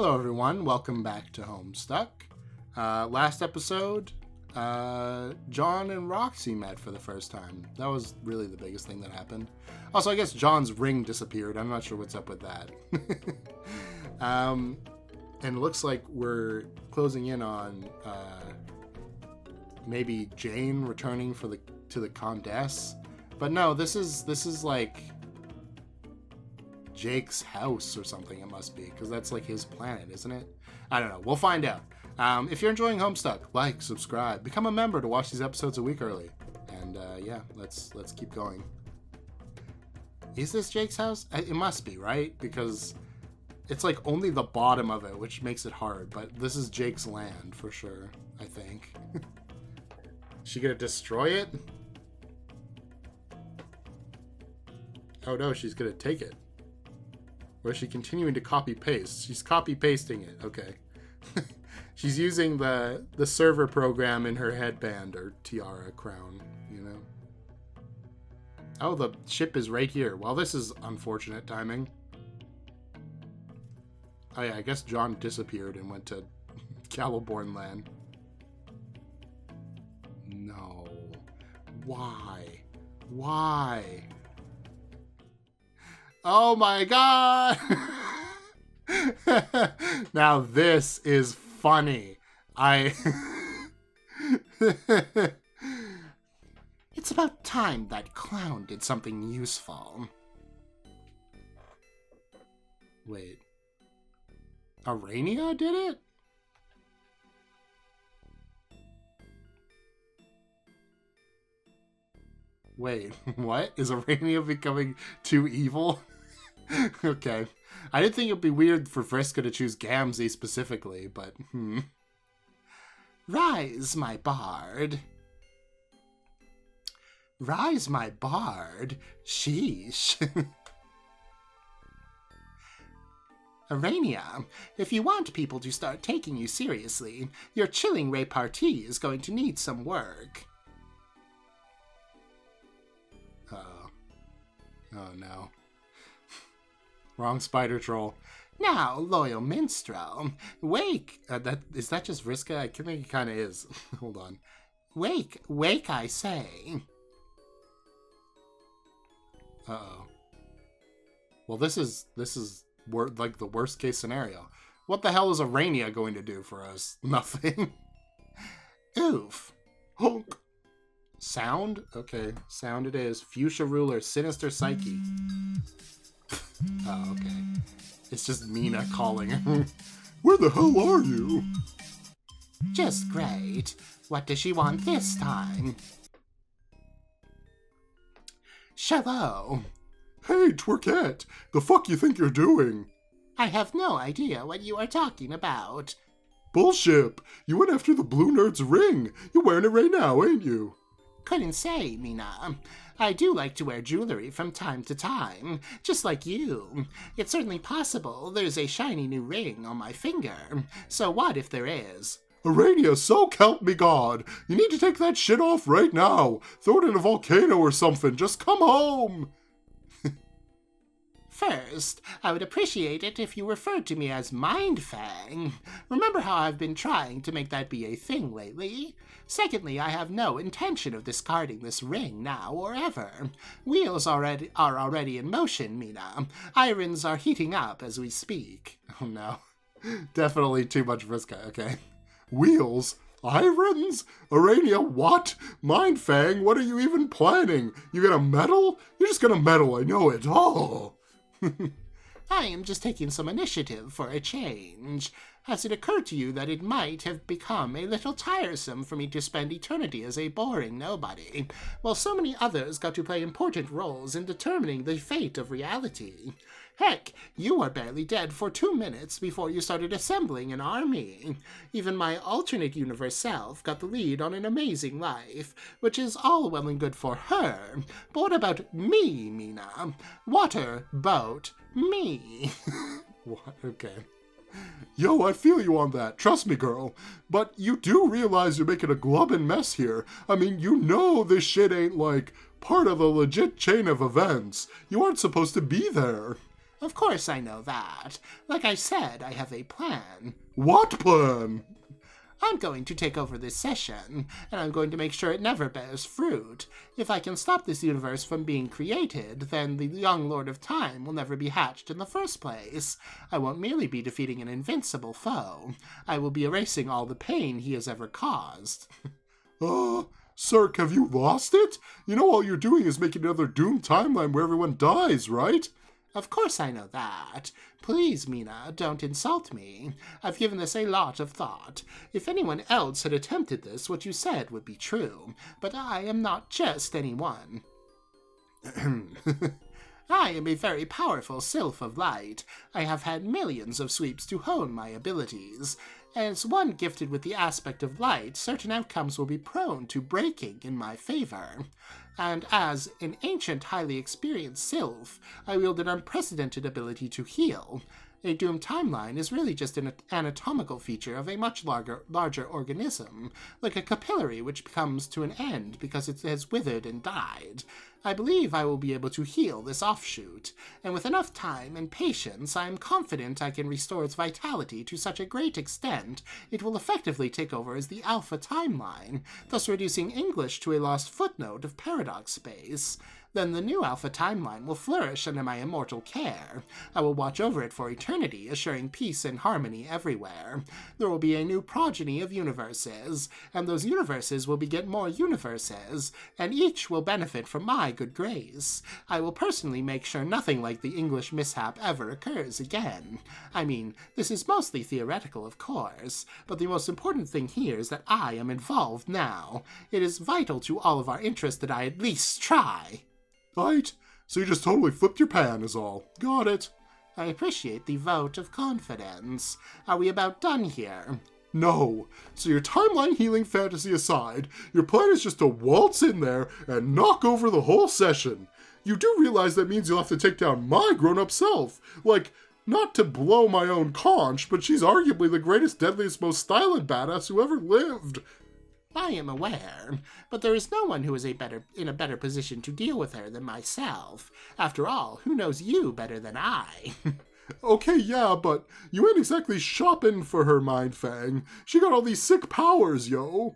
Hello everyone, welcome back to Homestuck. Last episode, John and Roxy met for the first time. That was really the biggest thing that happened. Also, I guess John's ring disappeared. I'm not sure what's up with that. And it looks like we're closing in on maybe Jane returning to the Comtesse. But no, this is like Jake's house or something, it must be, because that's like his planet, isn't it? I don't know. We'll find out. If you're enjoying Homestuck, like, subscribe, become a member to watch these episodes a week early. And yeah, let's keep going. Is this Jake's house? It must be, right? Because it's like only the bottom of it, which makes it hard. But this is Jake's land for sure, I think. Is she gonna destroy it? Oh no, she's gonna take it. Or is she continuing to copy-paste? She's copy-pasting it. Okay. She's using the server program in her headband or tiara crown, you know? Oh, the ship is right here. Well, this is unfortunate timing. Oh yeah, I guess John disappeared and went to Caliborn land. No. Why? Why? Oh my god! Now this is funny. It's about time that clown did something useful. Wait. Aranea did it? Wait, what? Is Aranea becoming too evil? Okay. I didn't think it'd be weird for Vriska to choose Gamzee specifically, but Rise, my bard. Rise, my bard. Sheesh. Aranea, if you want people to start taking you seriously, your chilling repartee is going to need some work. Oh no. Wrong spider troll. Now, loyal minstrel, wake. Is that just Vriska? I think it kind of is. Hold on. Wake, I say. Uh-oh. Well, this is like the worst case scenario. What the hell is Aranea going to do for us? Nothing. Oof. Honk. Sound? Okay, sound it is. Fuchsia ruler, sinister psyche. Oh, okay. It's just Mina calling her. Where the hell are you? Just great. What does she want this time? Shallow. Hey, Twerkette. The fuck you think you're doing? I have no idea what you are talking about. Bullshit. You went after the blue nerd's ring. You're wearing it right now, ain't you? Couldn't say, Mina. I do like to wear jewelry from time to time, just like you. It's certainly possible there's a shiny new ring on my finger. So what if there is? Aranea, so help me God. You need to take that shit off right now. Throw it in a volcano or something. Just come home. First, I would appreciate it if you referred to me as Mindfang. Remember how I've been trying to make that be a thing lately? Secondly, I have no intention of discarding this ring now or ever. Wheels are already in motion, Mina. Irons are heating up as we speak. Oh no. Definitely too much Vriska, okay. Wheels? Irons? Aranea, what? Mindfang, what are you even planning? You gonna meddle? You're just gonna meddle, I know it. Oh. I am just taking some initiative for a change. Has it occurred to you that it might have become a little tiresome for me to spend eternity as a boring nobody, while so many others got to play important roles in determining the fate of reality? Heck, you were barely dead for 2 minutes before you started assembling an army. Even my alternate universe self got the lead on an amazing life, which is all well and good for her. But what about me, Mina? Water, boat, me. What? Okay. Yo, I feel you on that. Trust me, girl. But you do realize you're making a glubbin' mess here. I mean, you know this shit ain't, like, part of a legit chain of events. You aren't supposed to be there. Of course I know that. Like I said, I have a plan. What plan? I'm going to take over this session, and I'm going to make sure it never bears fruit. If I can stop this universe from being created, then the young Lord of Time will never be hatched in the first place. I won't merely be defeating an invincible foe. I will be erasing all the pain he has ever caused. Cirque, have you lost it? You know all you're doing is making another doomed timeline where everyone dies, right? Of course I know that. Please, Mina, don't insult me. I've given this a lot of thought. If anyone else had attempted this, what you said would be true. But I am not just anyone. I am a very powerful sylph of light. I have had millions of sweeps to hone my abilities. As one gifted with the aspect of light, certain outcomes will be prone to breaking in my favor. And as an ancient, highly experienced sylph, I wield an unprecedented ability to heal. A doomed timeline is really just an anatomical feature of a much larger organism, like a capillary which comes to an end because it has withered and died. I believe I will be able to heal this offshoot, and with enough time and patience, I am confident I can restore its vitality to such a great extent it will effectively take over as the Alpha timeline, thus reducing English to a lost footnote of paradox space. Then the new Alpha timeline will flourish under my immortal care. I will watch over it for eternity, assuring peace and harmony everywhere. There will be a new progeny of universes, and those universes will beget more universes, and each will benefit from my good grace. I will personally make sure nothing like the English mishap ever occurs again. I mean, this is mostly theoretical, of course, but the most important thing here is that I am involved now. It is vital to all of our interests that I at least try. Right, so you just totally flipped your pan is all. Got it. I appreciate the vote of confidence. Are we about done here? No. So your timeline healing fantasy aside, your plan is just to waltz in there and knock over the whole session. You do realize that means you'll have to take down my grown-up self. Like, not to blow my own conch, but she's arguably the greatest, deadliest, most stylish badass who ever lived. I am aware, but there is no one who is in a better position to deal with her than myself. After all, who knows you better than I? Okay, yeah, but you ain't exactly shopping for her, Mindfang. She got all these sick powers, yo.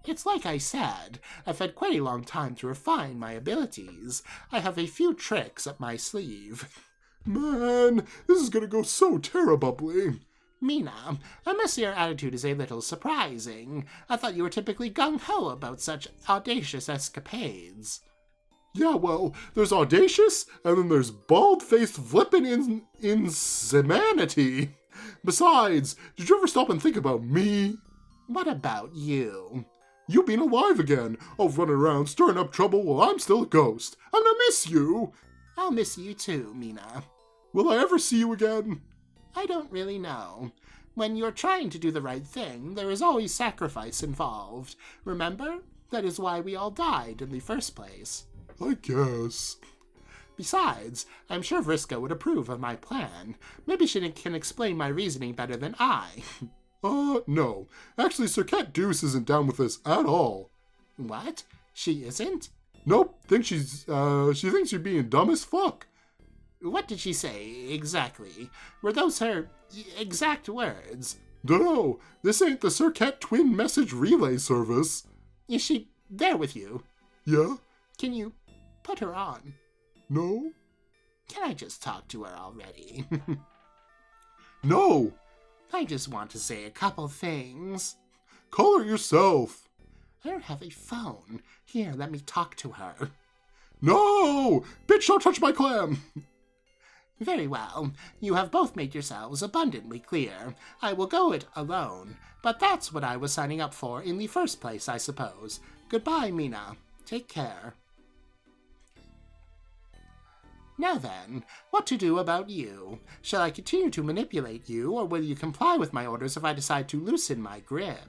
It's like I said, I've had quite a long time to refine my abilities. I have a few tricks up my sleeve. Man, this is gonna go so terribly. Mina, I must say your attitude is a little surprising. I thought you were typically gung-ho about such audacious escapades. Yeah, well, there's audacious, and then there's bald-faced flippin' insanity. Besides, did you ever stop and think about me? What about you? You being alive again, all running around stirring up trouble while I'm still a ghost. I'm gonna miss you. I'll miss you too, Mina. Will I ever see you again? I don't really know. When you're trying to do the right thing, there is always sacrifice involved. Remember? That is why we all died in the first place. I guess. Besides, I'm sure Vriska would approve of my plan. Maybe she can explain my reasoning better than I. No. Actually, Sir Cat Deuce isn't down with this at all. What? She isn't? Nope. She thinks you're being dumb as fuck. What did she say, exactly? Were those her exact words? Dunno. This ain't the Sir Cat Twin Message Relay Service. Is she there with you? Yeah? Can you put her on? No? Can I just talk to her already? No! I just want to say a couple things. Call her yourself. I don't have a phone. Here, let me talk to her. No! Bitch, don't touch my clam! Very well. You have both made yourselves abundantly clear. I will go it alone. But that's what I was signing up for in the first place, I suppose. Goodbye, Mina. Take care. Now then, what to do about you? Shall I continue to manipulate you, or will you comply with my orders if I decide to loosen my grip?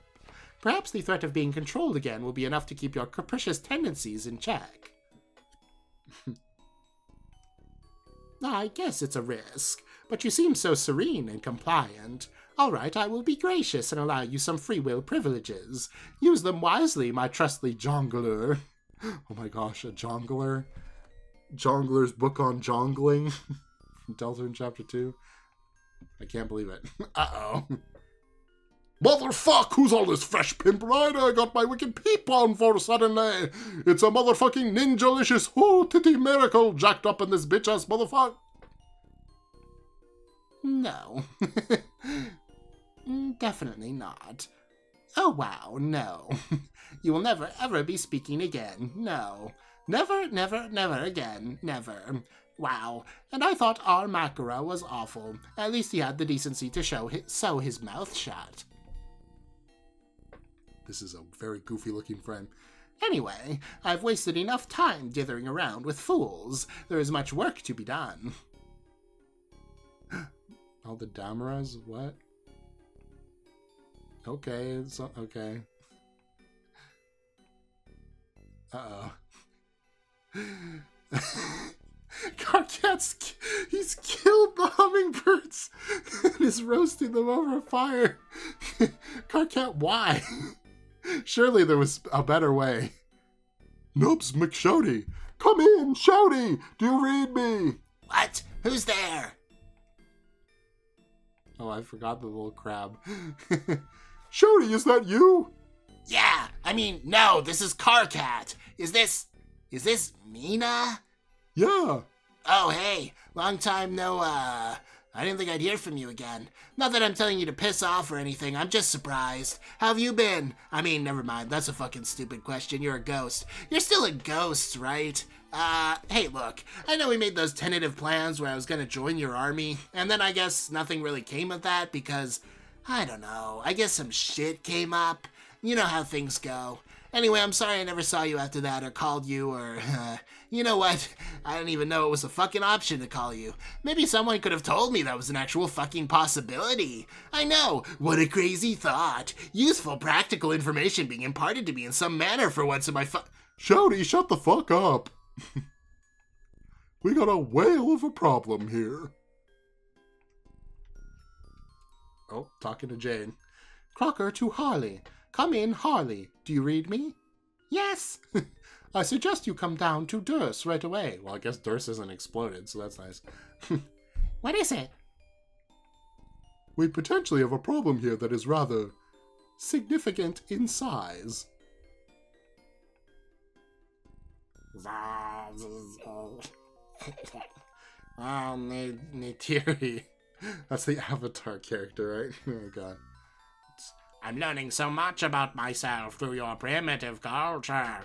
Perhaps the threat of being controlled again will be enough to keep your capricious tendencies in check. I guess it's a risk, but you seem so serene and compliant. All right, I will be gracious and allow you some free will privileges. Use them wisely, my trustly jongler. Oh my gosh, a jongler? Jongler's book on jongling? Deltarune Chapter 2. I can't believe it. Uh-oh. Motherfuck, who's all this fresh pimp rider? I got my wicked peep on for suddenly. It's a motherfucking ninjalicious whole titty miracle jacked up in this bitch-ass motherfucker. No. Definitely not. Oh wow, no. You will never ever be speaking again. No. Never, never, never again. Never. Wow. And I thought our Makara was awful. At least he had the decency to sew his mouth shut. This is a very goofy-looking friend. Anyway, I've wasted enough time dithering around with fools. There is much work to be done. All the Damaras? What? Okay, okay. Uh-oh. Karkat's, he's killed the hummingbirds and is roasting them over a fire. Karkat, why? Surely there was a better way. Nubs McShouty, come in, Shouty, do you read me? What? Who's there? Oh, I forgot the little crab. Shouty, is that you? Yeah, I mean, no, this is Karkat. Is this Mina? Yeah. Oh, hey, long time no, I didn't think I'd hear from you again. Not that I'm telling you to piss off or anything, I'm just surprised. How have you been? I mean, never mind, that's a fucking stupid question, you're a ghost. You're still a ghost, right? Hey, look, I know we made those tentative plans where I was gonna join your army, and then I guess nothing really came of that because, I don't know, I guess some shit came up. You know how things go. Anyway, I'm sorry I never saw you after that or called you or, you know what? I didn't even know it was a fucking option to call you. Maybe someone could have told me that was an actual fucking possibility. I know, what a crazy thought. Useful, practical information being imparted to me in some manner for once in my Shouty, shut the fuck up. We got a whale of a problem here. Oh, talking to Jane. Crocker to Harley. Come in, Harley. Do you read me? Yes. I suggest you come down to Durst right away. Well, I guess Durst isn't exploded, so that's nice. What is it? We potentially have a problem here that is rather significant in size. Neytiri. That's the Avatar character, right? Oh, God. I'm learning so much about myself through your primitive culture.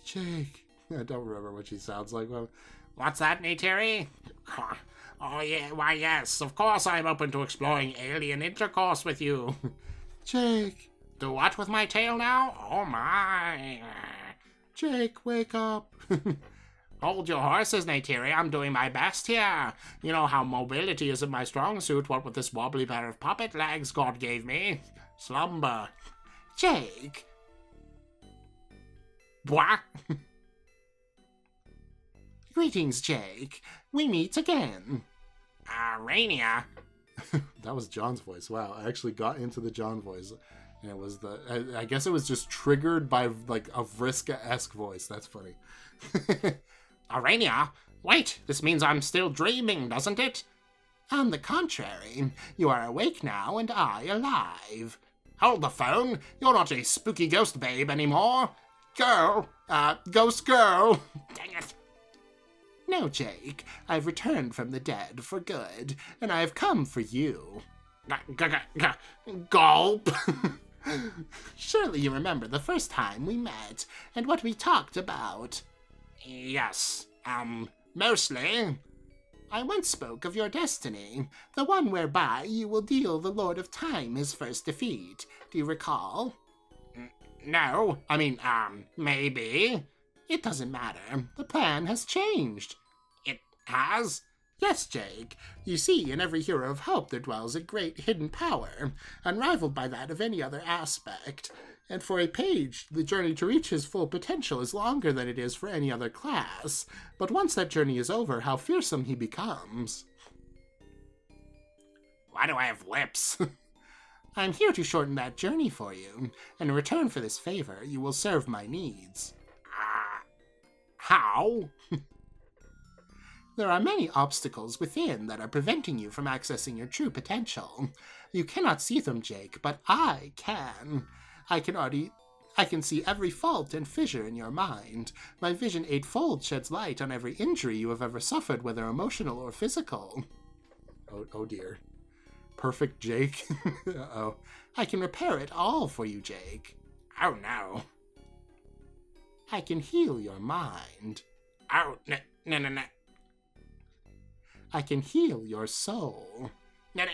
Jake. I don't remember what she sounds like. What's that, Neytiri? Oh, yeah, why, yes. Of course I'm open to exploring alien intercourse with you. Jake. Do what with my tail now? Oh, my. Jake, wake up. Hold your horses, Neytiri. I'm doing my best here. You know how mobility isn't my strong suit, what with this wobbly pair of puppet legs God gave me. Slumber. Jake. What? Greetings, Jake. We meet again. Aranea. That was John's voice. Wow, I actually got into the John voice. And it was I guess it was just triggered by, like, a Vriska-esque voice. That's funny. Aranea? Wait, this means I'm still dreaming, doesn't it? On the contrary, you are awake now and I alive. Hold the phone. You're not a spooky ghost babe anymore. Ghost girl. Dang it. No, Jake. I've returned from the dead for good, and I have come for you. Gulp. Surely you remember the first time we met, and what we talked about. Yes, mostly. I once spoke of your destiny, the one whereby you will deal the Lord of Time his first defeat. Do you recall? No, I mean, maybe. It doesn't matter. The plan has changed. It has? Yes, Jake. You see, in every hero of hope there dwells a great hidden power, unrivaled by that of any other aspect. And for a page, the journey to reach his full potential is longer than it is for any other class. But once that journey is over, how fearsome he becomes. Why do I have lips? I'm here to shorten that journey for you. In return for this favor, you will serve my needs. How? There are many obstacles within that are preventing you from accessing your true potential. You cannot see them, Jake, but I can. I can see every fault and fissure in your mind. My vision eightfold sheds light on every injury you have ever suffered, whether emotional or physical. Oh dear. Perfect Jake. Uh-oh. I can repair it all for you, Jake. Oh no. I can heal your mind. Oh, no. I can heal your soul. No.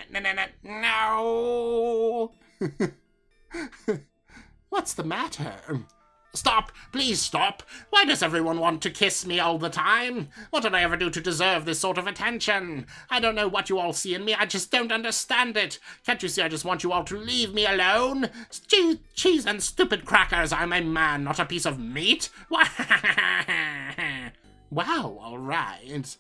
What's the matter? Stop! Please stop! Why does everyone want to kiss me all the time? What did I ever do to deserve this sort of attention? I don't know what you all see in me, I just don't understand it. Can't you see I just want you all to leave me alone? Cheese and stupid crackers, I'm a man, not a piece of meat. Wow, all right.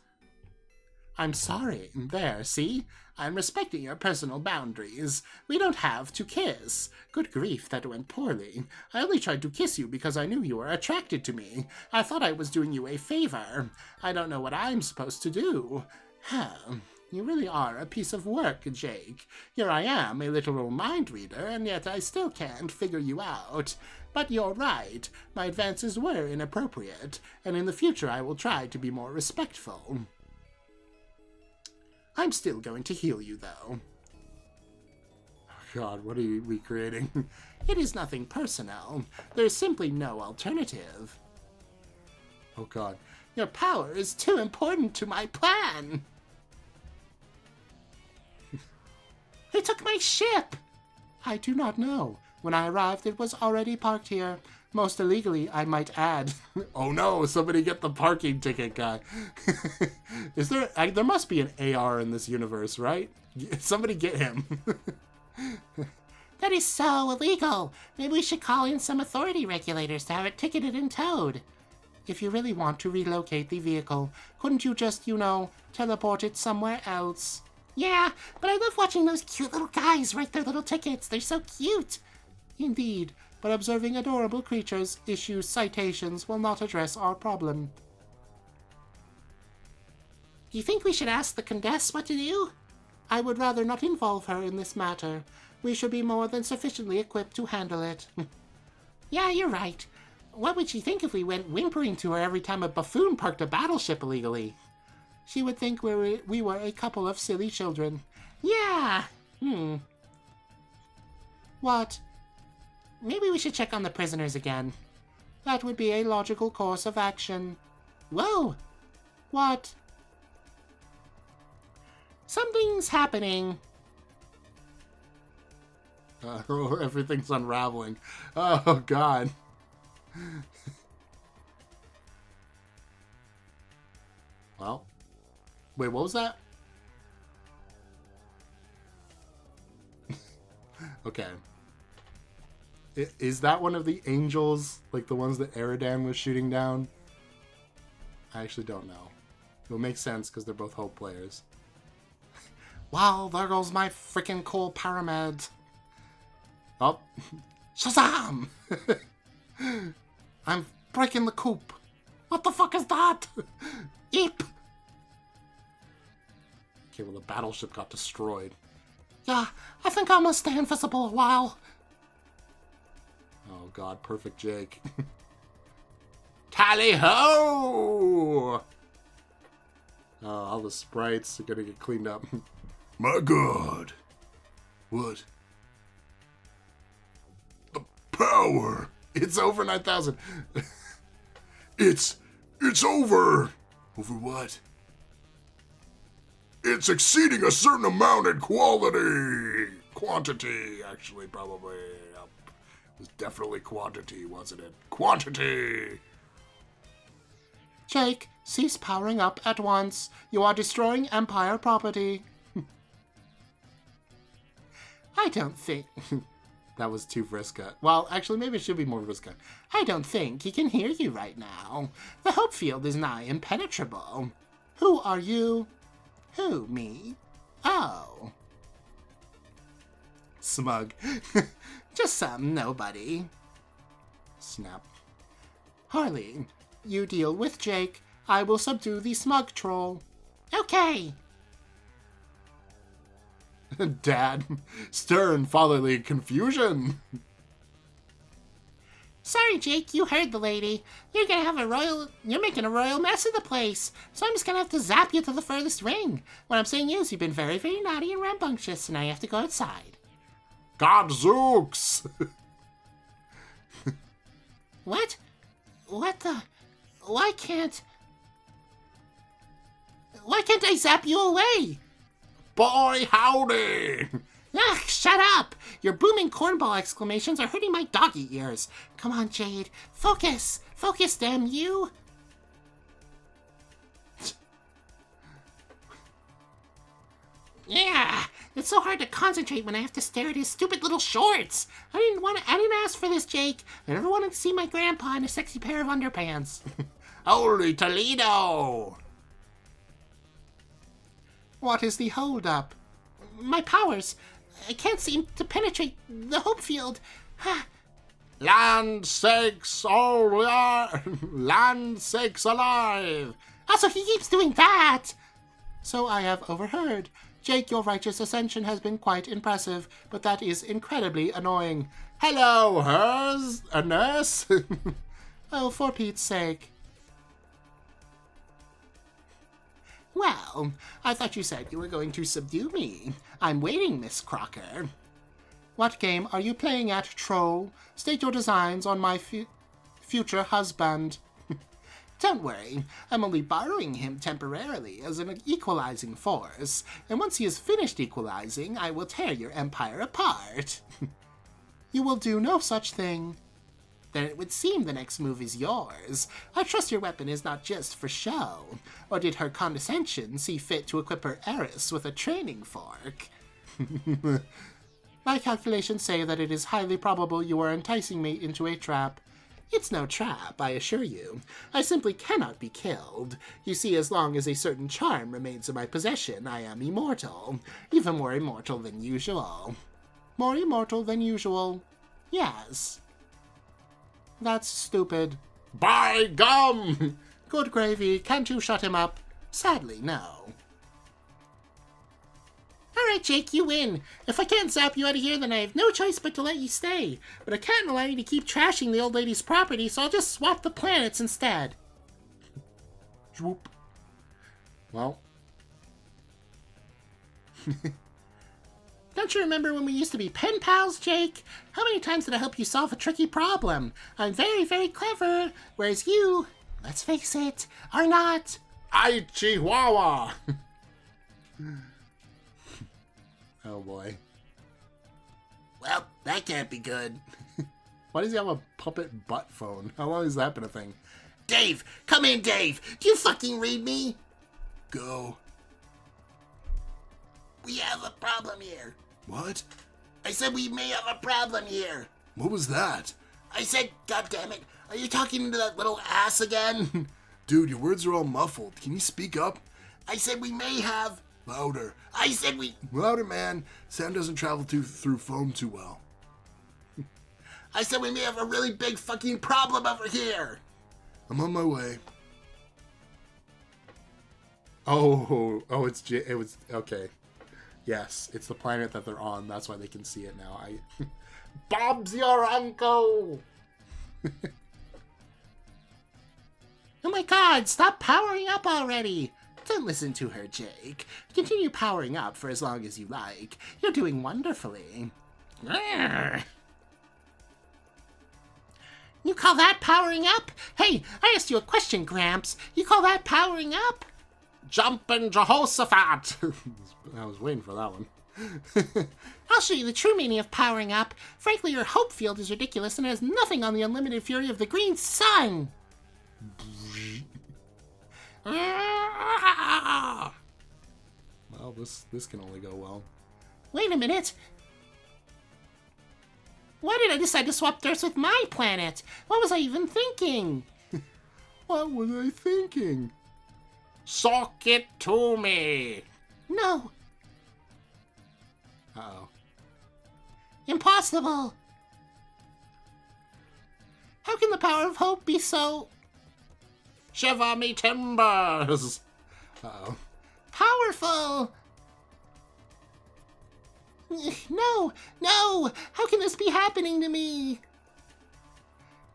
I'm sorry. There, see? I'm respecting your personal boundaries. We don't have to kiss. Good grief, that went poorly. I only tried to kiss you because I knew you were attracted to me. I thought I was doing you a favor. I don't know what I'm supposed to do. You really are a piece of work, Jake. Here I am, a literal mind reader, and yet I still can't figure you out. But you're right. My advances were inappropriate, and in the future I will try to be more respectful. I'm still going to heal you, though. God, what are we creating? It is nothing personal. There's simply no alternative. Oh God. Your power is too important to my plan. Who took my ship? I do not know. When I arrived, it was already parked here. Most illegally, I might add. Oh no, somebody get the parking ticket guy. Is there must be an AR in this universe, right? Somebody get him. That is so illegal. Maybe we should call in some authority regulators to have it ticketed and towed. If you really want to relocate the vehicle, couldn't you just, teleport it somewhere else? Yeah, but I love watching those cute little guys write their little tickets. They're so cute. Indeed, but observing adorable creatures issue citations will not address our problem. Do you think we should ask the Condess what to do? I would rather not involve her in this matter. We should be more than sufficiently equipped to handle it. Yeah, you're right. What would she think if we went whimpering to her every time a buffoon parked a battleship illegally? She would think we were a couple of silly children. Yeah. What? Maybe we should check on the prisoners again. That would be a logical course of action. Whoa! What? Something's happening. Everything's unraveling. Oh God. Well. Wait, what was that? Okay. Is that one of the angels, like the ones that Eridan was shooting down? I actually don't know. It'll make sense because they're both Hope players. Wow, there goes my freaking cool pyramid. Oh, Shazam! I'm breaking the coop. What the fuck is that? Eep! Okay, well the battleship got destroyed. Yeah, I think I'm gonna stay invisible a while. Oh God, perfect Jake. Tally-ho! Oh, all the sprites are gonna get cleaned up. My God. What? The power. It's over 9,000. It's over. Over what? It's exceeding a certain amount in quality. Quantity, actually, probably. Yep. It was definitely quantity, wasn't it? Quantity! Jake, cease powering up at once. You are destroying Empire property. I don't think... That was too Vriska. Well, actually, maybe it should be more Vriska. I don't think he can hear you right now. The hope field is nigh impenetrable. Who are you? Who, me? Oh. Smug. Just some nobody. Snap. Harley, you deal with Jake. I will subdue the smug troll. Okay. Dad, stern fatherly confusion. Sorry, Jake, you heard the lady. You're making a royal mess of the place. So I'm just gonna have to zap you to the furthest ring. What I'm saying is, you've been very, very naughty and rambunctious, and now you have to go outside. Godzooks! What? What the? Why can't I zap you away? Boy, howdy! Ugh, shut up! Your booming cornball exclamations are hurting my doggy ears. Come on, Jade. Focus! Focus, damn you! Yeah, it's so hard to concentrate when I have to stare at his stupid little shorts. I didn't ask for this, Jake. I never wanted to see my grandpa in a sexy pair of underpants. Holy Toledo! What is the holdup? My powers. I can't seem to penetrate the hope field. Land sakes land sakes alive! Also, he keeps doing that! So I have overheard. Jake, your righteous ascension has been quite impressive, but that is incredibly annoying. Hello, hers? A nurse? Oh, for Pete's sake. Well, I thought you said you were going to subdue me. I'm waiting, Miss Crocker. What game are you playing at, troll? State your designs on my future husband. Don't worry, I'm only borrowing him temporarily as an equalizing force, and once he is finished equalizing, I will tear your empire apart. You will do no such thing. Then it would seem the next move is yours. I trust your weapon is not just for show. Or did her condescension see fit to equip her heiress with a training fork? My calculations say that it is highly probable you are enticing me into a trap. It's no trap, I assure you. I simply cannot be killed. You see, as long as a certain charm remains in my possession, I am immortal. Even more immortal than usual. More immortal than usual. Yes. That's stupid. By gum! Good gravy, can't you shut him up? Sadly, no. Alright, Jake, you win. If I can't zap you out of here, then I have no choice but to let you stay. But I can't allow you to keep trashing the old lady's property, so I'll just swap the planets instead. Swoop. Well. Don't you remember when we used to be pen pals, Jake? How many times did I help you solve a tricky problem? I'm very, very clever, whereas you, let's face it, are not. I Chihuahua! Oh boy. Well, that can't be good. Why does he have a puppet butt phone? How long has that been a thing? Dave! Come in, Dave! Do you fucking read me? Go. We have a problem here. What? I said we may have a problem here. What was that? I said, goddammit, are you talking to that little ass again? Dude, your words are all muffled. Can you speak up? I said we may have... Louder. I said we... Louder, man. Sound doesn't travel through foam too well. I said we may have a really big fucking problem over here. I'm on my way. It was okay. Yes, it's the planet that they're on. That's why they can see it now. Bob's your uncle. Oh my god, stop powering up already! Don't listen to her, Jake. Continue powering up for as long as you like. You're doing wonderfully. Arrgh. You call that powering up? Hey, I asked you a question, Gramps. You call that powering up? Jumpin' Jehoshaphat! I was waiting for that one. I'll show you the true meaning of powering up. Frankly, your hope field is ridiculous and has nothing on the unlimited fury of the green sun. Well, this can only go well. Wait a minute. Why did I decide to swap Earth with my planet? What was I even thinking? What was I thinking? Sock it to me. No. Uh-oh. Impossible. How can the power of hope be so... Shiver me timbers. Uh-oh. powerful! No! No! How can this be happening to me?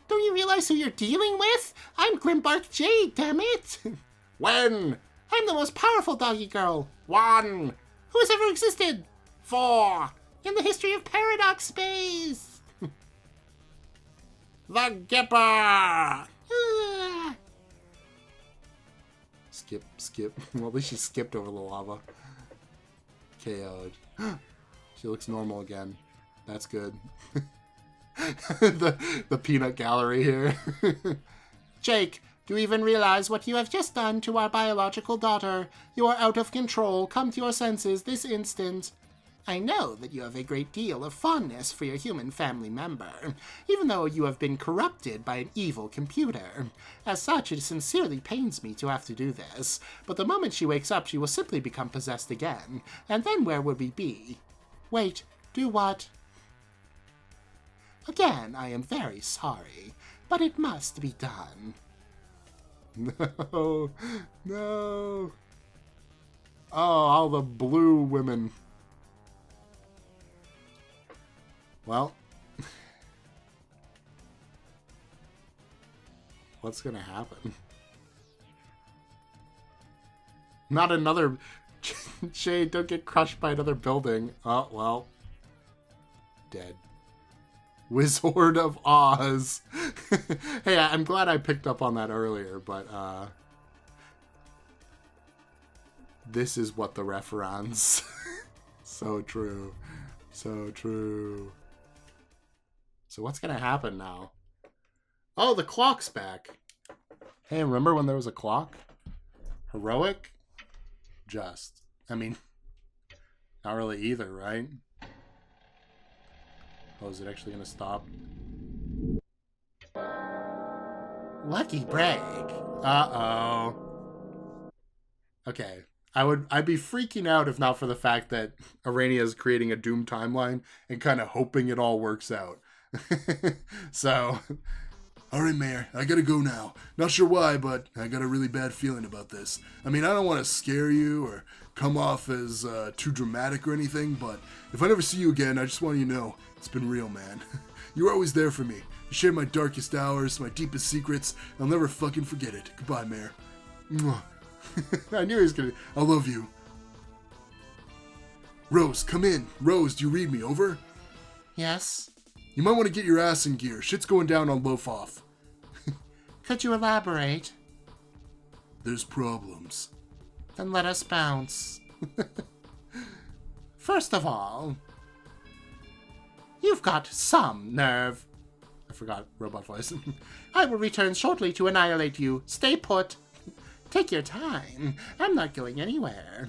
Don't you realize who you're dealing with? I'm Grimbark Jade, damn it! When? I'm the most powerful doggy girl 1. who has ever existed 4. in the history of Paradox Space! The Gipper! Ah. Skip. Well, at least she skipped over the lava. KO'd. She looks normal again. That's good. the peanut gallery here. Jake, do you even realize what you have just done to our biological daughter? You are out of control. Come to your senses this instant. I know that you have a great deal of fondness for your human family member, even though you have been corrupted by an evil computer. As such, it sincerely pains me to have to do this, but the moment she wakes up, she will simply become possessed again. And then where would we be? Wait, do what? Again, I am very sorry, but it must be done. No. No. Oh, all the blue women. Well, what's gonna happen? Not another... Shade, don't get crushed by another building. Oh, well. Dead. Wizard of Oz. Hey, I'm glad I picked up on that earlier, but, this is what the reference. So true. So true. So what's gonna happen now? Oh, the clock's back. Hey, remember when there was a clock? Heroic? Just. I mean, not really either, right? Oh, is it actually gonna stop? Lucky break. Uh-oh. Okay. I'd be freaking out if not for the fact that Aranea is creating a Doom timeline and kind of hoping it all works out. So, alright, Mayor, I gotta go now. Not sure why, but I got a really bad feeling about this. I mean, I don't want to scare you or come off as too dramatic or anything, but if I never see you again, I just want you to know, it's been real, man. You were always there for me. You shared my darkest hours, my deepest secrets. I'll never fucking forget it. Goodbye, Mayor. Mwah. I knew he was gonna... I love you. Rose, come in. Rose, do you read me? Over? Yes? You might want to get your ass in gear. Shit's going down on Loaf-Off. Could you elaborate? There's problems. Then let us bounce. First of all, you've got some nerve. I forgot robot voice. I will return shortly to annihilate you. Stay put. Take your time. I'm not going anywhere.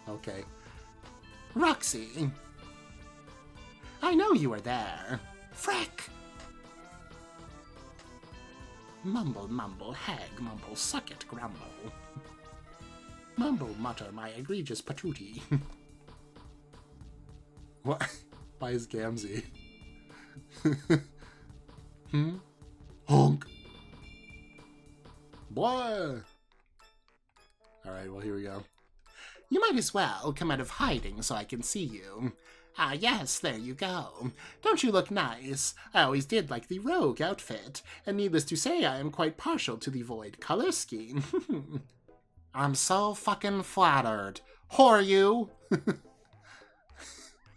Okay. Roxy. I know you were there. Frick. Mumble, mumble, hag, mumble, suck it, grumble. Mumble, mutter, my egregious patootie. What? Why is Gamzee? Honk. Blah. Alright, well, here we go. You might as well come out of hiding so I can see you. Ah, yes, there you go. Don't you look nice? I always did like the rogue outfit, and needless to say, I am quite partial to the void color scheme. I'm so fucking flattered. Whore you!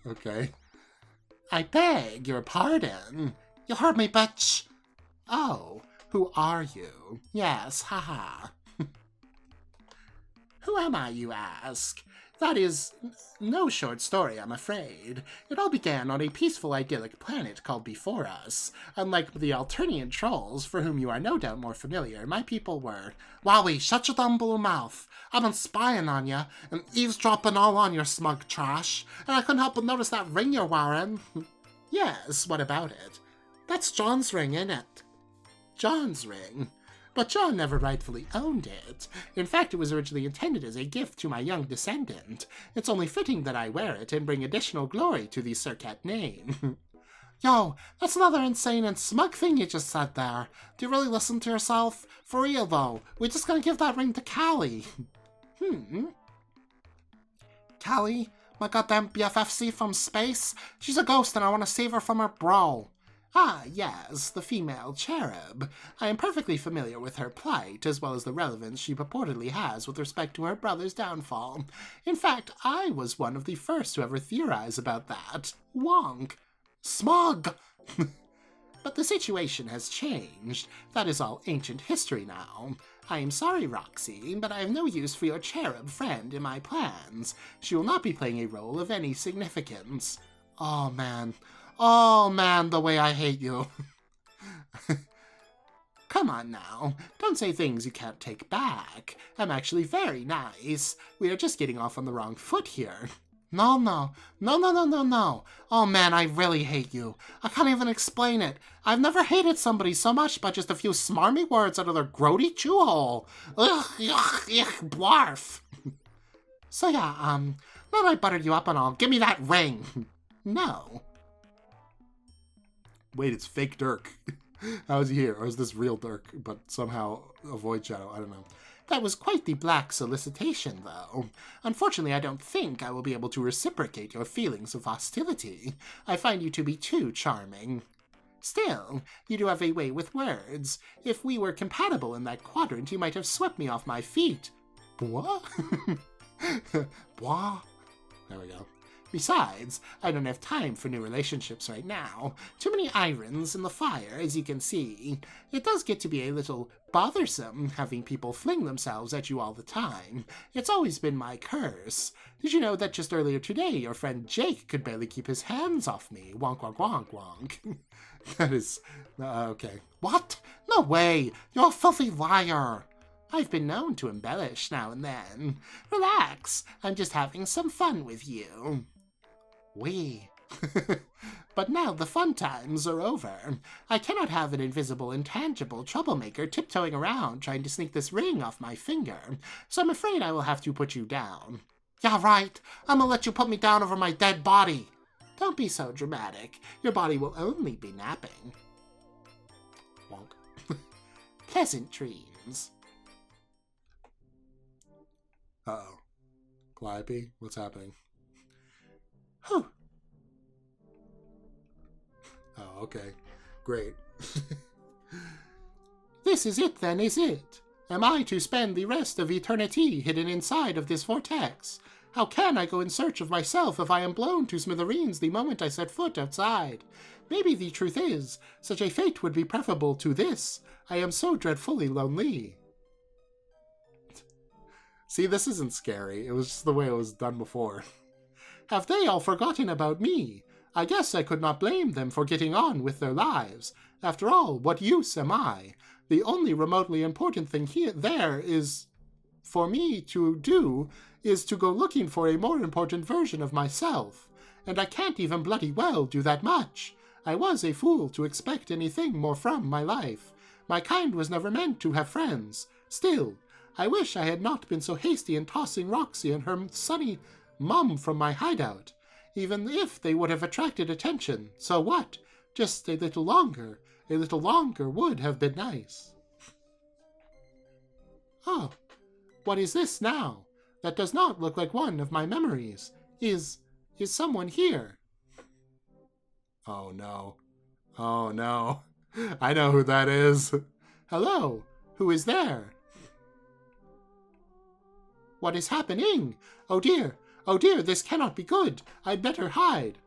Okay. I beg your pardon. You heard me, bitch. Oh, who are you? Yes, haha. Who am I, you ask? That is no short story, I'm afraid. It all began on a peaceful, idyllic planet called Before Us. Unlike the Alternian trolls, for whom you are no doubt more familiar, my people were... Wowie, shut your dumb blue mouth. I've been spying on you, and eavesdropping all on your smug trash, and I couldn't help but notice that ring you're wearing. Yes, what about it? That's John's ring, innit? John's ring? But John never rightfully owned it. In fact, it was originally intended as a gift to my young descendant. It's only fitting that I wear it and bring additional glory to the Circat name. Yo, that's another insane and smug thing you just said there. Do you really listen to yourself? For real, though, we're just gonna give that ring to Callie. Callie, my goddamn BFFC from space? She's a ghost and I want to save her from her bro. Ah, yes, the female cherub. I am perfectly familiar with her plight, as well as the relevance she purportedly has with respect to her brother's downfall. In fact, I was one of the first to ever theorize about that. Wonk. Smug! But the situation has changed. That is all ancient history now. I am sorry, Roxy, but I have no use for your cherub friend in my plans. She will not be playing a role of any significance. Oh, man. Oh, man, the way I hate you. Come on now. Don't say things you can't take back. I'm actually very nice. We are just getting off on the wrong foot here. No. Oh, man, I really hate you. I can't even explain it. I've never hated somebody so much by just a few smarmy words out of their grody chew-hole. Ugh, blarf. So yeah, now that I buttered you up and all, give me that ring. No. Wait, it's fake Dirk. How is he here? Or is this real Dirk, but somehow a void shadow? I don't know. That was quite the black solicitation, though. Unfortunately, I don't think I will be able to reciprocate your feelings of hostility. I find you to be too charming. Still, you do have a way with words. If we were compatible in that quadrant, you might have swept me off my feet. What? Bois? There we go. Besides, I don't have time for new relationships right now. Too many irons in the fire, as you can see. It does get to be a little bothersome having people fling themselves at you all the time. It's always been my curse. Did you know that just earlier today your friend Jake could barely keep his hands off me? Wonk, wonk, wonk, wonk. That is... okay. What? No way! You're a filthy liar! I've been known to embellish now and then. Relax, I'm just having some fun with you. We. But now the fun times are over. I cannot have an invisible, intangible troublemaker tiptoeing around trying to sneak this ring off my finger, so I'm afraid I will have to put you down. Yeah, right. I'm gonna let you put me down over my dead body. Don't be so dramatic. Your body will only be napping. Wonk. Pleasant dreams. Uh-oh. Calliope? What's happening? Whew. Oh, okay. Great. This is it then, is it? Am I to spend the rest of eternity hidden inside of this vortex? How can I go in search of myself if I am blown to smithereens the moment I set foot outside? Maybe the truth is, such a fate would be preferable to this. I am so dreadfully lonely. See, this isn't scary. It was just the way it was done before. Have they all forgotten about me? I guess I could not blame them for getting on with their lives. After all, what use am I? The only remotely important thing there is for me to do is to go looking for a more important version of myself. And I can't even bloody well do that much. I was a fool to expect anything more from my life. My kind was never meant to have friends. Still, I wish I had not been so hasty in tossing Roxy and her sunny mum from my hideout. Even if they would have attracted attention, so what? Just a little longer would have been nice. Oh, what is this now? That does not look like one of my memories. Is someone here? Oh no. Oh no. I know who that is. Hello, who is there? What is happening? Oh dear, this cannot be good. I'd better hide.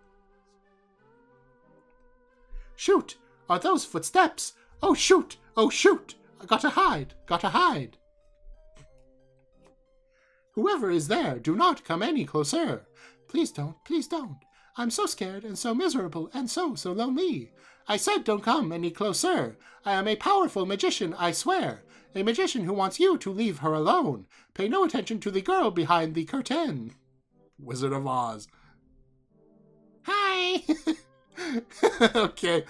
Shoot! Are those footsteps? Oh shoot! Oh shoot! Gotta hide! Whoever is there, do not come any closer. Please don't. I'm so scared and so miserable and so lonely. I said don't come any closer. I am a powerful magician, I swear. A magician who wants you to leave her alone. Pay no attention to the girl behind the curtain. Wizard of Oz. Hi! Okay.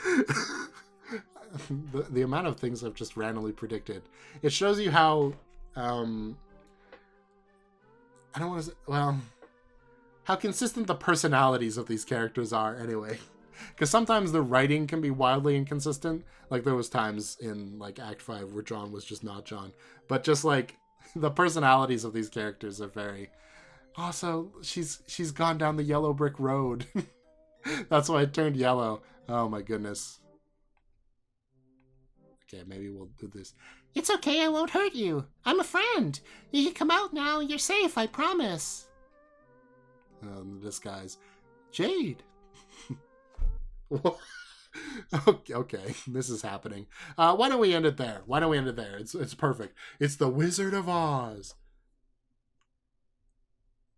The amount of things I've just randomly predicted. It shows you how, I don't want to say, well, how consistent the personalities of these characters are, anyway. Because sometimes the writing can be wildly inconsistent. Like there was times in like Act 5 where John was just not John. But just like the personalities of these characters are very... Also, she's gone down the yellow brick road. That's why it turned yellow. Oh my goodness. Okay, maybe we'll do this. It's okay, I won't hurt you. I'm a friend. You can come out now. You're safe, I promise. This guy's Jade. Okay, this is happening. Why don't we end it there? It's perfect. It's the Wizard of Oz.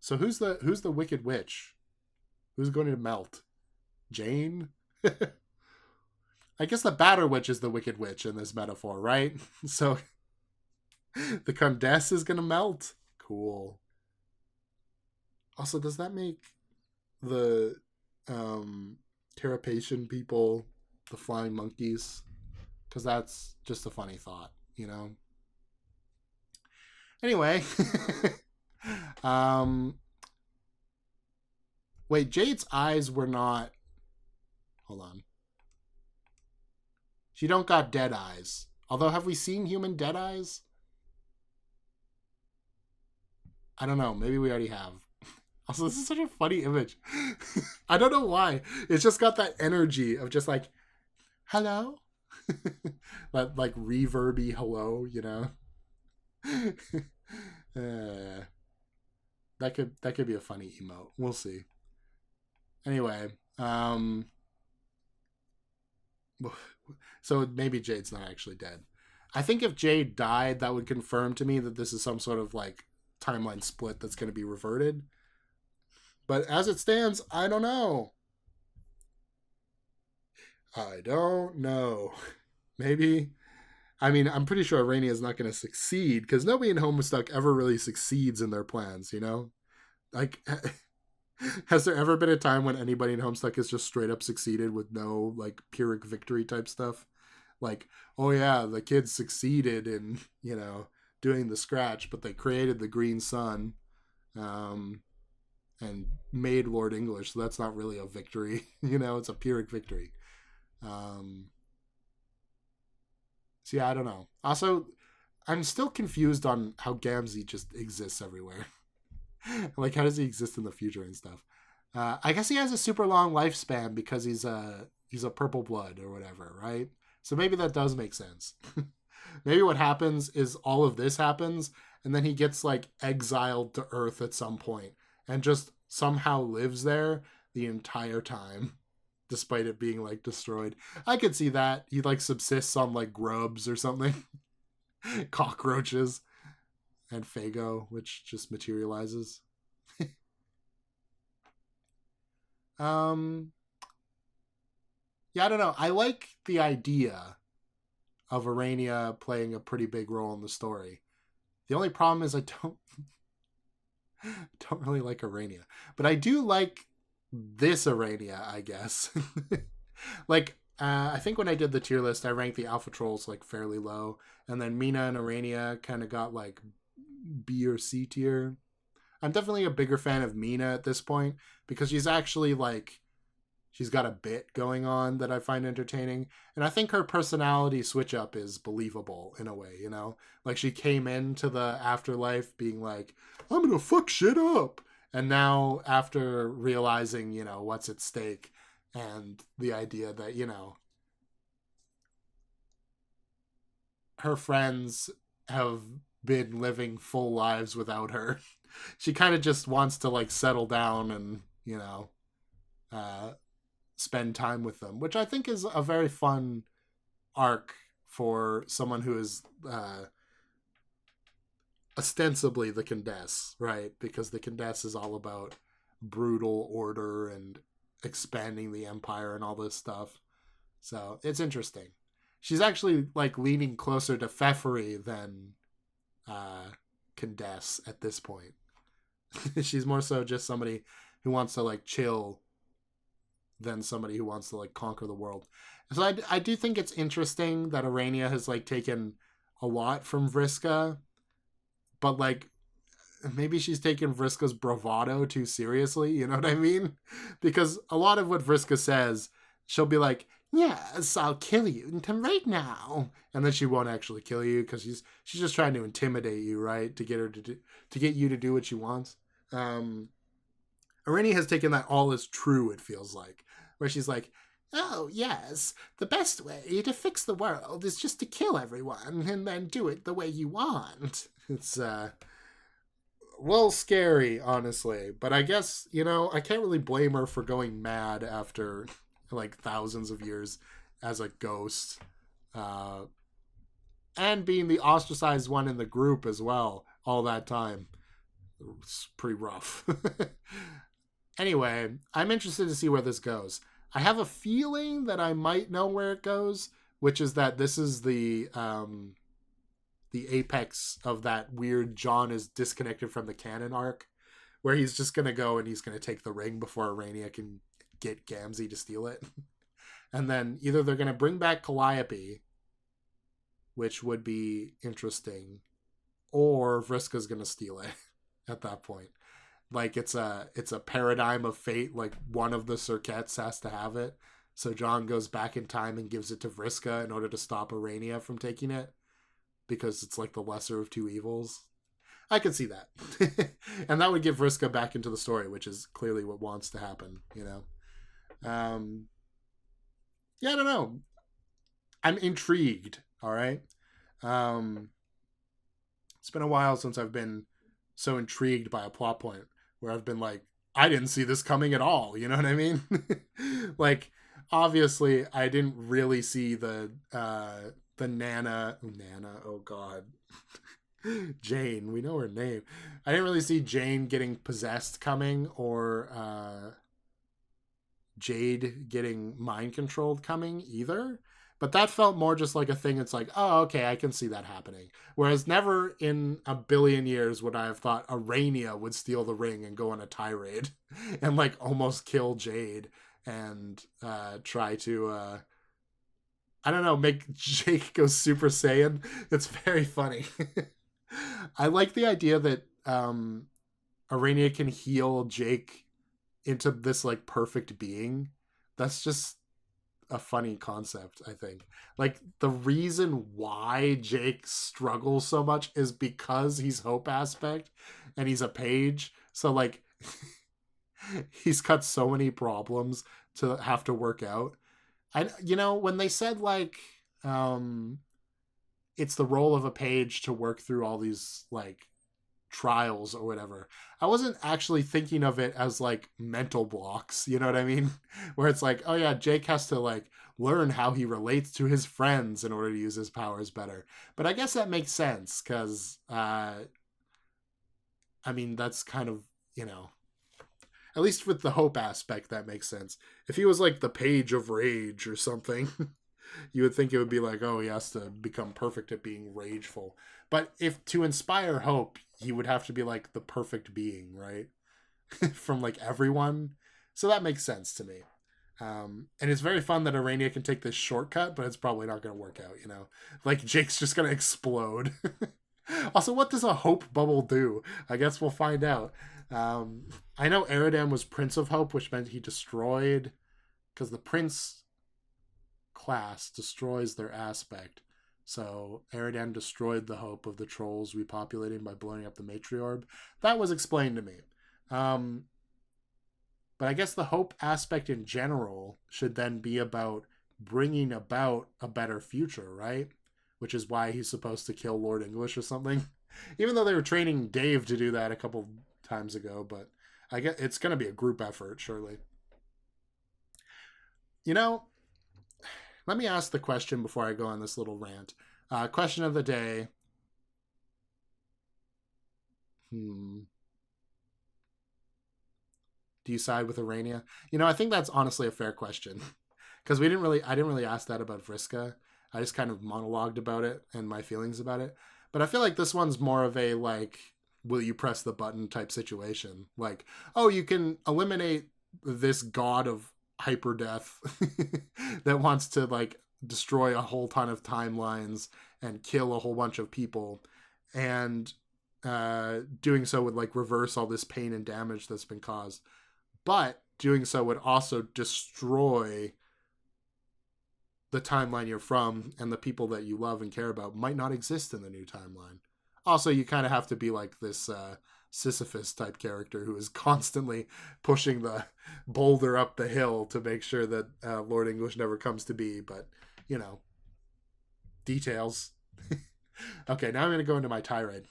So who's the Wicked Witch? Who's going to melt? Jane? I guess the Batter Witch is the Wicked Witch in this metaphor, right? So the Condess is going to melt? Cool. Also, does that make the Terrapation people the flying monkeys? Because that's just a funny thought, you know? Anyway. Wait, Jade's eyes were not... Hold on. She don't got dead eyes. Although, have we seen human dead eyes? I don't know. Maybe we already have. Also, this is such a funny image. I don't know why. It's just got that energy of just like, hello? that like reverby hello, you know? That could be a funny emote. We'll see. Anyway, so maybe Jade's not actually dead. I think if Jade died, that would confirm to me that this is some sort of like timeline split that's going to be reverted. But as it stands, I don't know. Maybe. I mean, I'm pretty sure Aranea is not going to succeed because nobody in Homestuck ever really succeeds in their plans, you know? Like, has there ever been a time when anybody in Homestuck has just straight up succeeded with no, like, Pyrrhic victory type stuff? Like, oh yeah, the kids succeeded in, you know, doing the scratch, but they created the green sun, and made Lord English, so that's not really a victory. You know, it's a Pyrrhic victory. So yeah, I don't know. Also, I'm still confused on how Gamzee just exists everywhere. Like, how does he exist in the future and stuff? I guess he has a super long lifespan because he's a purple blood or whatever, right? So maybe that does make sense. Maybe what happens is all of this happens, and then he gets, like, exiled to Earth at some point and just somehow lives there the entire time, despite it being, like, destroyed. I could see that. He, like, subsists on, like, grubs or something. Cockroaches. And Fago, which just materializes. Yeah, I don't know. I like the idea of Aranea playing a pretty big role in the story. The only problem is I don't really like Aranea. But I do like this Aranea, I guess. Like, I think when I did the tier list, I ranked the Alpha Trolls, like, fairly low. And then Mina and Aranea kind of got, like, B or C tier. I'm definitely a bigger fan of Mina at this point because she's actually, like, she's got a bit going on that I find entertaining. And I think her personality switch up is believable in a way, you know? Like, she came into the afterlife being like, I'm gonna fuck shit up. And now, after realizing, you know, what's at stake and the idea that, you know, her friends have been living full lives without her. She kind of just wants to, like, settle down and, you know, spend time with them, which I think is a very fun arc for someone who is ostensibly the Condess, right? Because the Condess is all about brutal order and expanding the empire and all this stuff. So it's interesting. She's actually, like, leaning closer to Pfeffery than Condess at this point. She's more so just somebody who wants to, like, chill than somebody who wants to, like, conquer the world. So I do think it's interesting that Aranea has, like, taken a lot from Vriska, but, like, maybe she's taken Vriska's bravado too seriously, you know what I mean? Because a lot of what Vriska says she'll be like, yes, I'll kill you right now. And then she won't actually kill you because she's just trying to intimidate you, right? To get her to get you to do what she wants. Aranea has taken that all as true, it feels like. Where she's like, oh, yes, the best way to fix the world is just to kill everyone and then do it the way you want. It's, well, scary, honestly. But I guess, I can't really blame her for going mad after, like, thousands of years as a ghost. And being the ostracized one in the group as well, all that time. It's pretty rough. Anyway, I'm interested to see where this goes. I have a feeling that I might know where it goes, which is that this is the apex of that weird John is disconnected from the canon arc, where he's just going to go and he's going to take the ring before Aranea can get Gamzee to steal it. And then either they're going to bring back Calliope, which would be interesting, or Vriska's going to steal it at that point. Like it's a paradigm of fate. Like one of the Cirquettes has to have it. So John goes back in time and gives it to Vriska in order to stop Aranea from taking it. Because it's like the lesser of two evils. I could see that. And that would get Vriska back into the story, which is clearly what wants to happen, Yeah, I don't know. I'm intrigued, all right? It's been a while since I've been so intrigued by a plot point where I've been like, I didn't see this coming at all. You know what I mean? Like, obviously, I didn't really see the Nana, oh god, Jane, we know her name. I didn't really see Jane getting possessed coming, or Jade getting mind controlled coming either. But that felt more just like a thing. It's like, oh, okay, I can see that happening. Whereas never in a billion years would I have thought Aranea would steal the ring and go on a tirade and like almost kill Jade and try to, I don't know, make Jake go Super Saiyan. It's very funny. I like the idea that Aranea can heal Jake into this like perfect being. That's just a funny concept, I think. Like the reason why Jake struggles so much is because he's Hope Aspect and he's a page. So like he's got so many problems to have to work out. When they said like it's the role of a page to work through all these like trials or whatever, I wasn't actually thinking of it as like mental blocks, you know what I mean? Where it's like, oh yeah, Jake has to like learn how he relates to his friends in order to use his powers better. But I guess that makes sense because that's kind of, at least with the Hope aspect, that makes sense. If he was like the Page of Rage or something, you would think it would be like, oh, he has to become perfect at being rageful. But if to inspire hope, he would have to be like the perfect being, right? From like everyone. So that makes sense to me. And it's very fun that Aranea can take this shortcut, but it's probably not going to work out, Like Jake's just going to explode. Also, what does a hope bubble do? I guess we'll find out. I know Aranea was Prince of Hope, which meant he destroyed, because the Prince class destroys their aspect. So Aranea destroyed the hope of the trolls repopulating by blowing up the matriorb. That was explained to me. But I guess the hope aspect in general should then be about bringing about a better future, right? Which is why he's supposed to kill Lord English or something. Even though they were training Dave to do that a couple times ago, but I guess it's going to be a group effort, surely. Let me ask the question before I go on this little rant. Question of the day. Do you side with Aranea? I think that's honestly a fair question. Because I didn't really ask that about Vriska. I just kind of monologued about it and my feelings about it. But I feel like this one's more of a, like, will you press the button type situation. Like, oh, you can eliminate this god of hyper death that wants to, like, destroy a whole ton of timelines and kill a whole bunch of people. And doing so would, like, reverse all this pain and damage that's been caused. But doing so would also destroy the timeline you're from and the people that you love and care about might not exist in the new timeline. Also, you kind of have to be like this Sisyphus type character who is constantly pushing the boulder up the hill to make sure that Lord English never comes to be. But, details. Okay, now I'm going to go into my tirade.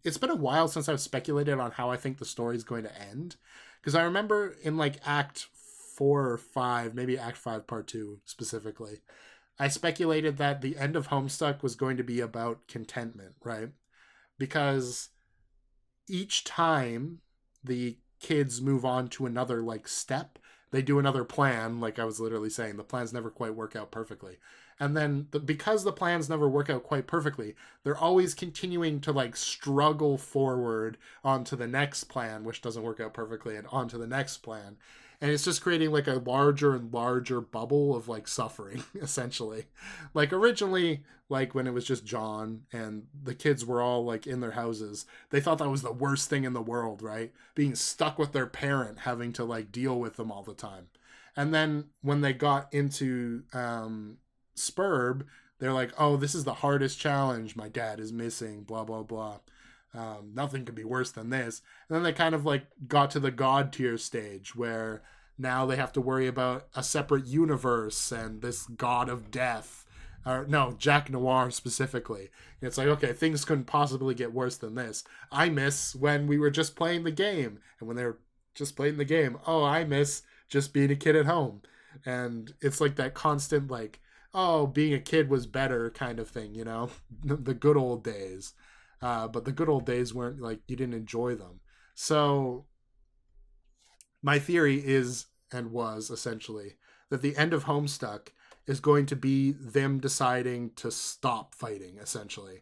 It's been a while since I've speculated on how I think the story's going to end. Because I remember in like Act 4 or 5, maybe Act 5 Part 2 specifically, I speculated that the end of Homestuck was going to be about contentment, right? Because each time the kids move on to another like step, they do another plan. Like I was literally saying, the plans never quite work out perfectly. And then because the plans never work out quite perfectly, they're always continuing to like struggle forward onto the next plan, which doesn't work out perfectly, and onto the next plan. And it's just creating like a larger and larger bubble of like suffering, essentially. Like originally, like when it was just John and the kids were all like in their houses, they thought that was the worst thing in the world, right? Being stuck with their parent, having to like deal with them all the time. And then when they got into Spurb, they're like, oh, this is the hardest challenge. My dad is missing, blah, blah, blah. Nothing could be worse than this. And then they kind of like got to the God tier stage where now they have to worry about a separate universe and this god of death. Or no, Jack Noir specifically. And it's like, okay, things couldn't possibly get worse than this. I miss when we were just playing the game. And when they're just playing the game, oh, I miss just being a kid at home. And it's like that constant like, oh, being a kid was better kind of thing, the good old days. But the good old days weren't like, you didn't enjoy them. So my theory is and was essentially that the end of Homestuck is going to be them deciding to stop fighting, essentially,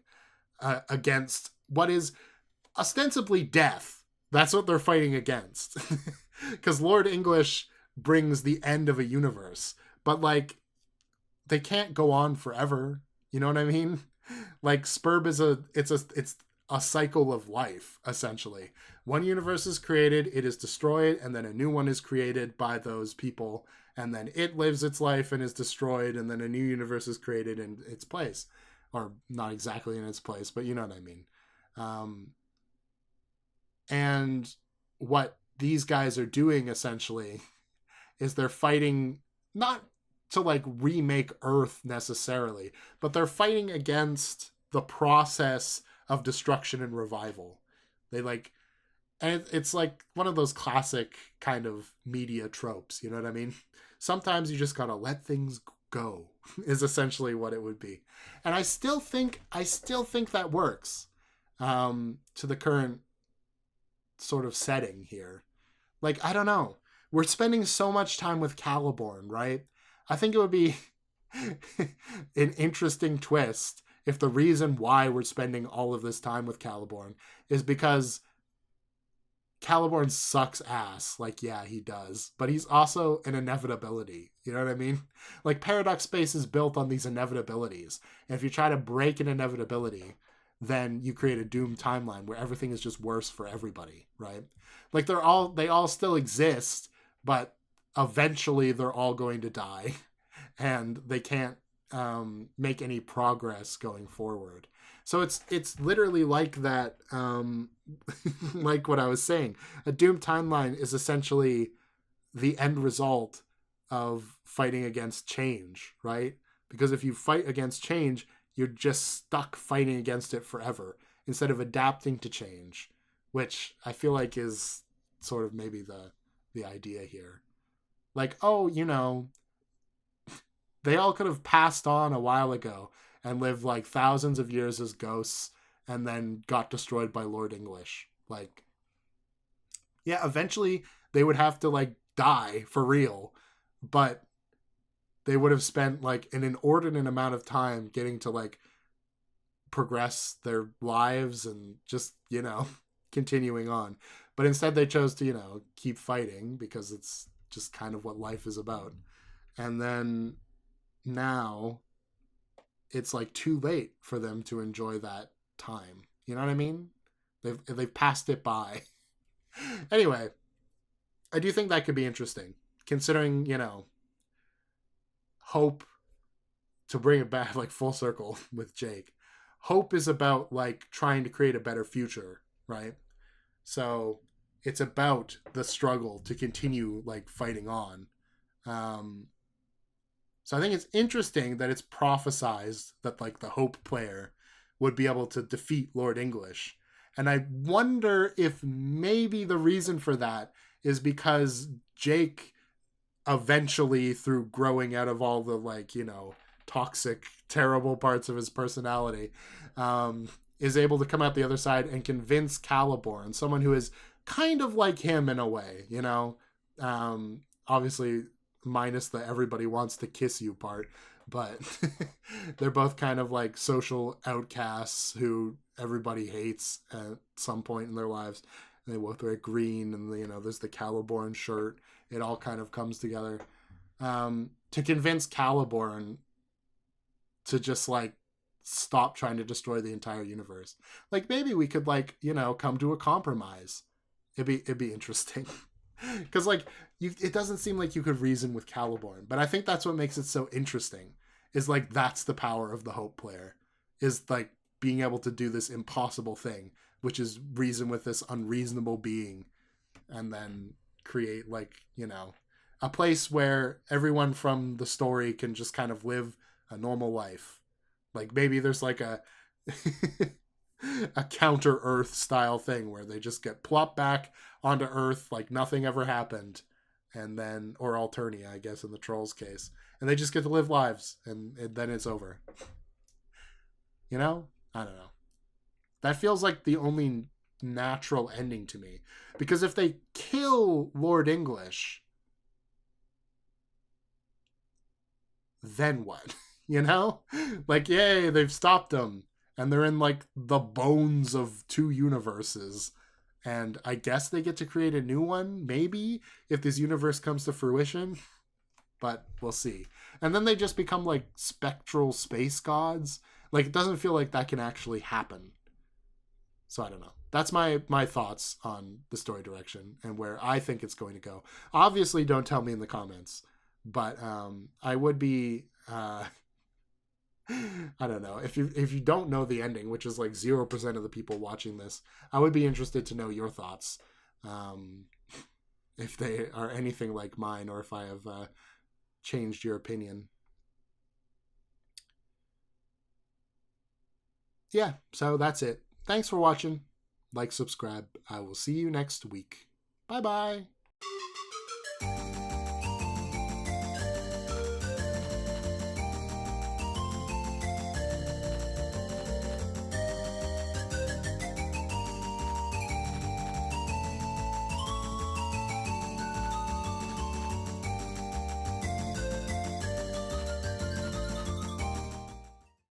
against what is ostensibly death. That's what they're fighting against. Because Lord English brings the end of a universe. But, like, they can't go on forever. You know what I mean? Like, Spurb is it's a cycle of life, essentially. One universe is created, it is destroyed, and then a new one is created by those people, and then it lives its life and is destroyed, and then a new universe is created in its place. Or not exactly in its place, but you know what I mean. And what these guys are doing, essentially, is they're fighting, not to, like, remake Earth, necessarily, but they're fighting against the process of destruction and revival. They like, and it's like one of those classic kind of media tropes, you know what I mean? Sometimes you just gotta let things go, is essentially what it would be. And I still think that works to the current sort of setting here. Like, I don't know. We're spending so much time with Caliborn, right? I think it would be an interesting twist if the reason why we're spending all of this time with Caliborn is because Caliborn sucks ass. Like, yeah, he does. But he's also an inevitability. You know what I mean? Like, Paradox Space is built on these inevitabilities. And if you try to break an inevitability, then you create a doomed timeline where everything is just worse for everybody, right? Like, they all still exist, but eventually they're all going to die. And they can't make any progress going forward. So it's literally like that, like what I was saying. A doomed timeline is essentially the end result of fighting against change, right? Because if you fight against change, you're just stuck fighting against it forever instead of adapting to change, which I feel like is sort of maybe the idea here. Like, oh, they all could have passed on a while ago and lived like thousands of years as ghosts and then got destroyed by Lord English. Like, yeah, eventually they would have to like die for real, but they would have spent like an inordinate amount of time getting to like progress their lives and just, continuing on. But instead they chose to, keep fighting because it's just kind of what life is about. And then now it's like too late for them to enjoy that time. You know what I mean? They've passed it by. Anyway, I do think that could be interesting, considering, hope to bring it back like full circle with Jake, hope is about like trying to create a better future, right? So it's about the struggle to continue like fighting on. So I think it's interesting that it's prophesized that like the Hope player would be able to defeat Lord English. And I wonder if maybe the reason for that is because Jake eventually, through growing out of all the like, you know, toxic, terrible parts of his personality, is able to come out the other side and convince Caliborn, someone who is kind of like him in a way, you know, obviously minus the everybody wants to kiss you part, but they're both kind of like social outcasts who everybody hates at some point in their lives. And they both wear green, and you know, there's the Caliborn shirt. It all kind of comes together to convince Caliborn to just like stop trying to destroy the entire universe. Like maybe we could like, you know, come to a compromise. It'd be interesting. Because like it doesn't seem like you could reason with Caliborn, but I think that's what makes it so interesting. Is like that's the power of the Hope player, is like being able to do this impossible thing, which is reason with this unreasonable being, and then create like, you know, a place where everyone from the story can just kind of live a normal life. Like maybe there's like a a counter Earth style thing where they just get plopped back onto Earth like nothing ever happened, and then, or Alternia, I guess in the Trolls case, and they just get to live lives, and then it's over. You know? I don't know. That feels like the only natural ending to me, because if they kill Lord English, then what? You know? Like, yay, they've stopped him. And they're in, like, the bones of two universes. And I guess they get to create a new one, maybe, if this universe comes to fruition. But we'll see. And then they just become, like, spectral space gods. Like, it doesn't feel like that can actually happen. So I don't know. That's my thoughts on the story direction and where I think it's going to go. Obviously, don't tell me in the comments. But I would be... I don't know. If you don't know the ending, which is like 0% of the people watching this, I would be interested to know your thoughts. If they are anything like mine, or if I have changed your opinion. Yeah, so that's it. Thanks for watching. Like, subscribe. I will see you next week. Bye-bye.